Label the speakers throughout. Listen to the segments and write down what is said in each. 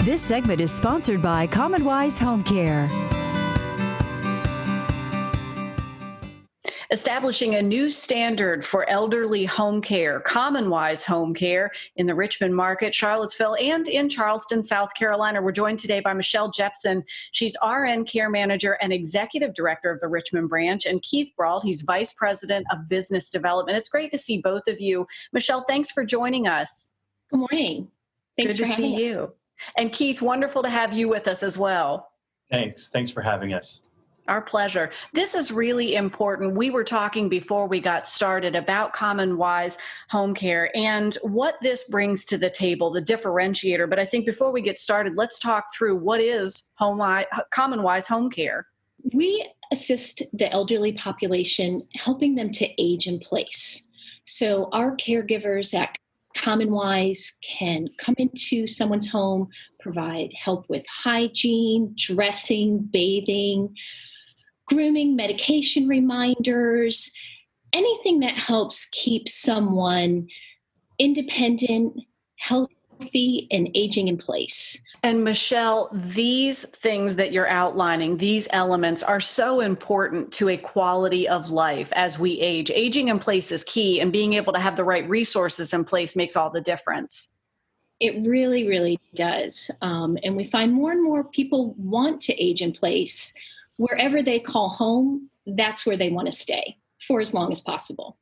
Speaker 1: This segment is sponsored by Commonwise Home Care.
Speaker 2: Establishing a new standard for elderly home care, Commonwise Home Care in the Richmond market, Charlottesville, and in Charleston, South Carolina. We're joined today by Michelle Jepson. She's RN Care Manager and Executive Director of the Richmond branch, and Keith Brault, he's Vice President of Business Development. It's great to see both of you. Michelle, thanks for joining us.
Speaker 3: Good morning. Thanks for having us.
Speaker 2: Good to see you. And Keith, wonderful to have you with us as well.
Speaker 4: Thanks for having us.
Speaker 2: Our pleasure. This is really important. We were talking before we got started about Commonwise Home Care and what this brings to the table, the differentiator. But I think before we get started, let's talk through what is Commonwise Home Care.
Speaker 3: We assist the elderly population, helping them to age in place. So our caregivers at Commonwise can come into someone's home, provide help with hygiene, dressing, bathing, grooming, medication reminders, anything that helps keep someone independent, healthy, and aging in place.
Speaker 2: And Michelle, these things that you're outlining, these elements are so important to a quality of life as we age. Aging in place is key, and being able to have the right resources in place makes all the difference.
Speaker 3: It really, really does. And we find more and more people want to age in place. Wherever they call home, that's where they want to stay for as long as possible.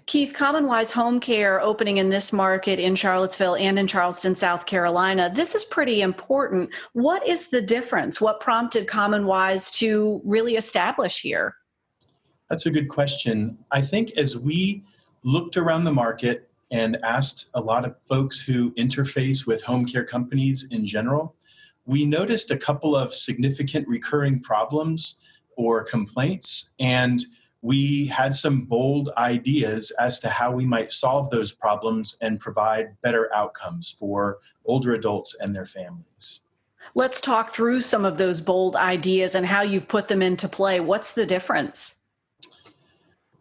Speaker 2: Keith, Commonwise Home Care opening in this market in Charlottesville and in Charleston, South Carolina. This is pretty important. What is the difference? What prompted Commonwise to really establish here?
Speaker 4: That's a good question. I think as we looked around the market and asked a lot of folks who interface with home care companies in general, we noticed a couple of significant recurring problems or complaints, and we had some bold ideas as to how we might solve those problems and provide better outcomes for older adults and their families.
Speaker 2: Let's talk through some of those bold ideas and how you've put them into play. What's the difference?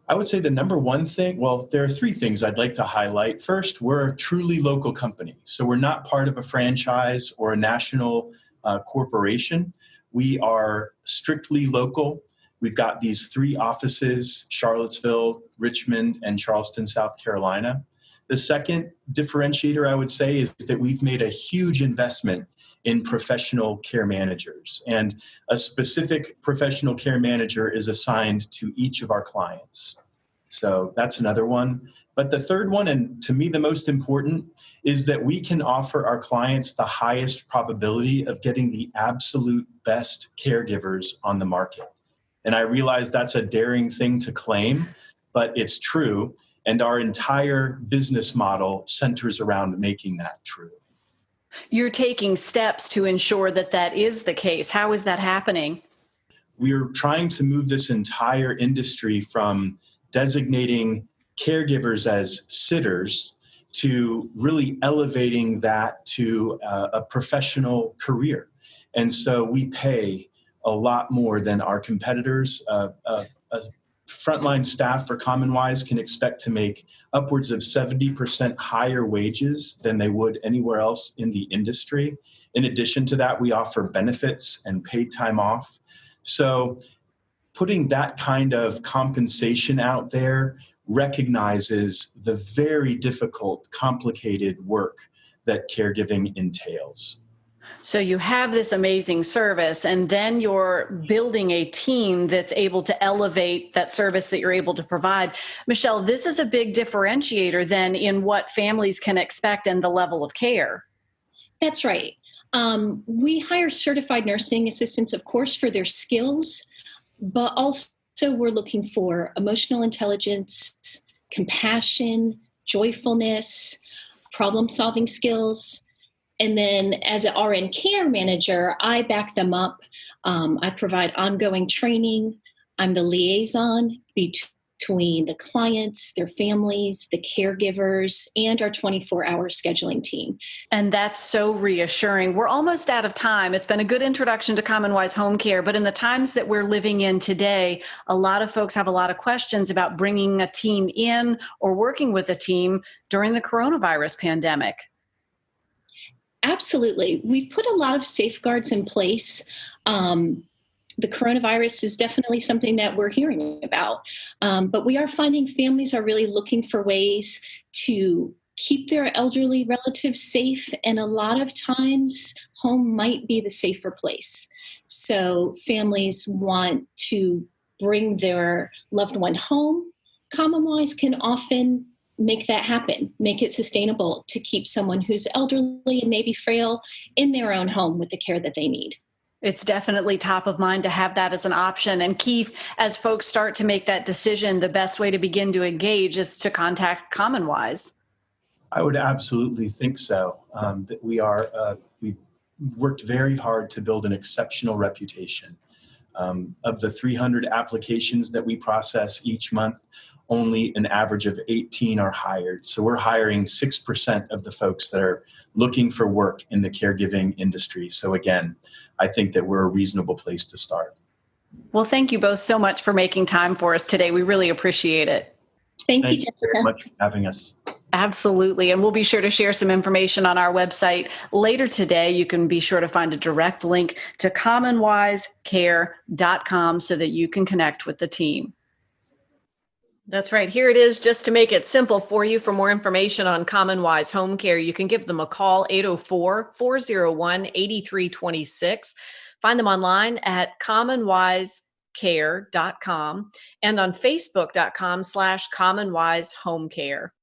Speaker 4: I would say the number one thing, well, there are three things I'd like to highlight. First, we're a truly local company. So we're not part of a franchise or a national corporation. We are strictly local. We've got these three offices, Charlottesville, Richmond, and Charleston, South Carolina. The second differentiator I would say is that we've made a huge investment in professional care managers, and a specific professional care manager is assigned to each of our clients. So that's another one. But the third one, and to me the most important, is that we can offer our clients the highest probability of getting the absolute best caregivers on the market. And I realize that's a daring thing to claim, but it's true. And our entire business model centers around making that true.
Speaker 2: You're taking steps to ensure that that is the case. How is that happening?
Speaker 4: We're trying to move this entire industry from designating caregivers as sitters to really elevating that to a professional career. And so we pay a lot more than our competitors. Frontline staff for Commonwise can expect to make upwards of 70% higher wages than they would anywhere else in the industry. In addition to that, we offer benefits and paid time off. So putting that kind of compensation out there recognizes the very difficult, complicated work that caregiving entails.
Speaker 2: So you have this amazing service, and then you're building a team that's able to elevate that service that you're able to provide. Michelle, this is a big differentiator then in what families can expect and the level of care.
Speaker 3: That's right. We hire certified nursing assistants, of course, for their skills, but also we're looking for emotional intelligence, compassion, joyfulness, problem-solving skills. And then as an RN care manager, I back them up. I provide ongoing training. I'm the liaison between the clients, their families, the caregivers, and our 24-hour scheduling team.
Speaker 2: And that's so reassuring. We're almost out of time. It's been a good introduction to Commonwise Home Care, but in the times that we're living in today, a lot of folks have a lot of questions about bringing a team in or working with a team during the coronavirus pandemic.
Speaker 3: Absolutely. We've put a lot of safeguards in place. The coronavirus is definitely something that we're hearing about. But we are finding families are really looking for ways to keep their elderly relatives safe. And a lot of times, home might be the safer place. So families want to bring their loved one home. Commonwise can often make that happen, make it sustainable to keep someone who's elderly and maybe frail in their own home with the care that they need.
Speaker 2: It's definitely top of mind to have that as an option. And Keith, as folks start to make that decision, the best way to begin to engage is to contact Commonwise.
Speaker 4: I would absolutely think so. That we've worked very hard to build an exceptional reputation. Of the 300 applications that we process each month, only an average of 18 are hired. So we're hiring 6% of the folks that are looking for work in the caregiving industry. So again, I think that we're a reasonable place to start.
Speaker 2: Well, thank you both so much for making time for us today. We really appreciate it.
Speaker 3: Thank you,
Speaker 4: Thank you
Speaker 3: Jessica.
Speaker 4: very much for having us.
Speaker 2: Absolutely. And we'll be sure to share some information on our website later today. You can be sure to find a direct link to commonwisecare.com so that you can connect with the team. That's right. Here it is, just to make it simple for you. For more information on Commonwise Home Care, you can give them a call, 804-401-8326. Find them online at commonwisecare.com and on facebook.com/commonwisehomecare.